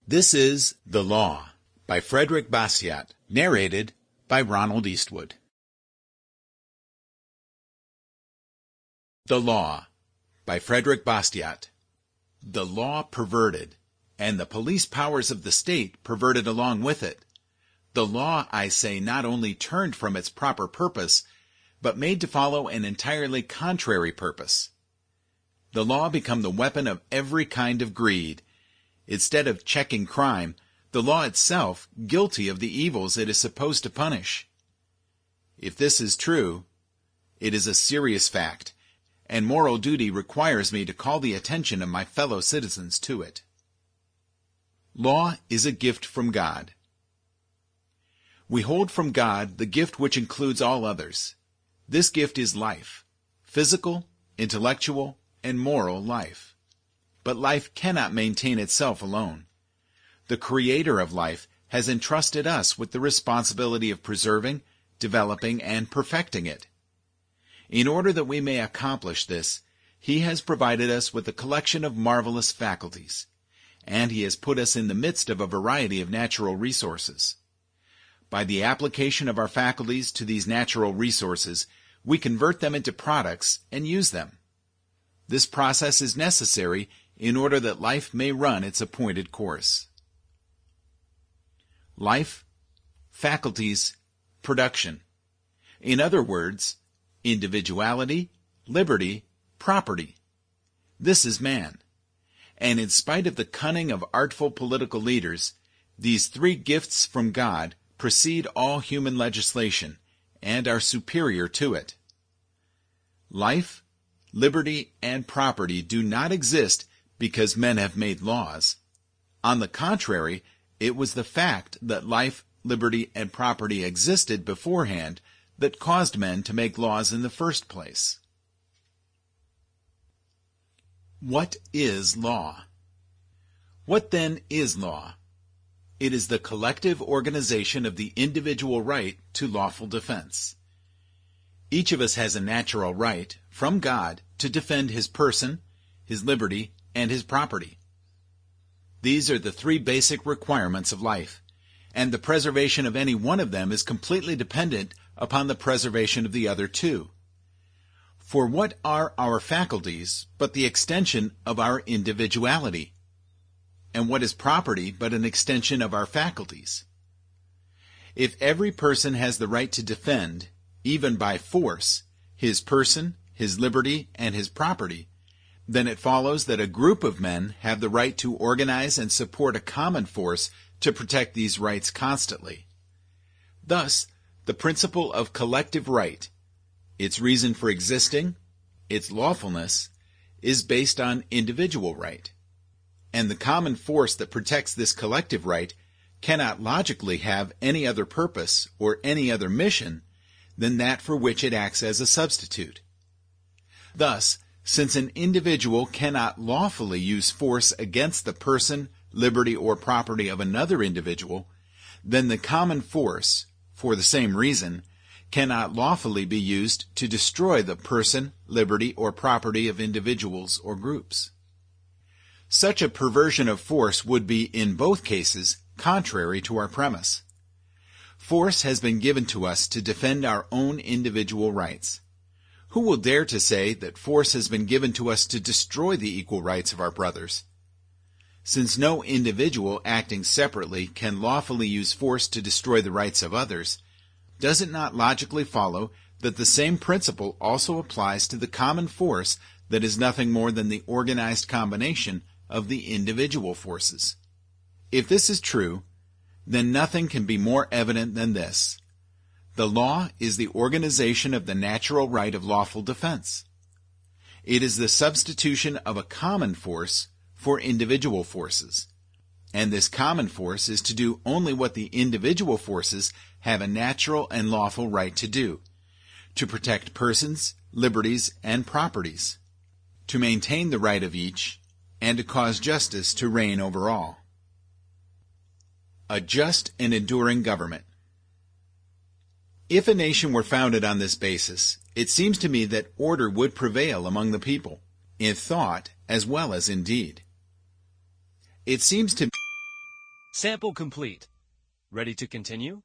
This is The Law by Frédéric Bastiat, narrated by Ronald Eastwood. The Law by Frédéric Bastiat. The law perverted, and the police powers of the state perverted along with it. The law, I say, not only turned from its proper purpose, but made to follow an entirely contrary purpose. The law become the weapon of every kind of greed. Instead of checking crime, the law itself guilty of the evils it is supposed to punish. If this is true, it is a serious fact, and moral duty requires me to call the attention of my fellow citizens to it. Law is a gift from God. We hold from God the gift which includes all others. This gift is life, physical, intellectual, and moral life. But life cannot maintain itself alone. The Creator of life has entrusted us with the responsibility of preserving, developing, and perfecting it. In order that we may accomplish this, He has provided us with a collection of marvelous faculties, and He has put us in the midst of a variety of natural resources. By the application of our faculties to these natural resources, we convert them into products and use them. This process is necessary in order that life may run its appointed course. Life, faculties, production. In other words, individuality, liberty, property. This is man. And in spite of the cunning of artful political leaders, these three gifts from God precede all human legislation and are superior to it. Life, liberty, and property do not exist because men have made laws. On the contrary, it was the fact that life, liberty, and property existed beforehand that caused men to make laws in the first place. What is law? What then is law? It is the collective organization of the individual right to lawful defense. Each of us has a natural right, from God, to defend his person, his liberty, and his property. These are the three basic requirements of life, and the preservation of any one of them is completely dependent upon the preservation of the other two. For what are our faculties but the extension of our individuality? And what is property but an extension of our faculties? If every person has the right to defend, even by force, his person, his liberty, and his property, then it follows that a group of men have the right to organize and support a common force to protect these rights constantly. Thus, the principle of collective right, its reason for existing, its lawfulness, is based on individual right. And the common force that protects this collective right cannot logically have any other purpose or any other mission than that for which it acts as a substitute. Thus, since an individual cannot lawfully use force against the person, liberty, or property of another individual, then the common force, for the same reason, cannot lawfully be used to destroy the person, liberty, or property of individuals or groups. Such a perversion of force would be, in both cases, contrary to our premise. Force has been given to us to defend our own individual rights. Who will dare to say that force has been given to us to destroy the equal rights of our brothers? Since no individual acting separately can lawfully use force to destroy the rights of others, does it not logically follow that the same principle also applies to the common force that is nothing more than the organized combination of the individual forces? If this is true, then nothing can be more evident than this. The law is the organization of the natural right of lawful defense. It is the substitution of a common force for individual forces, and this common force is to do only what the individual forces have a natural and lawful right to do, to protect persons, liberties, and properties, to maintain the right of each, and to cause justice to reign over all. A just and enduring government. If a nation were founded on this basis, it seems to me that order would prevail among the people, in thought as well as in deed. It seems to Sample complete. Ready to continue?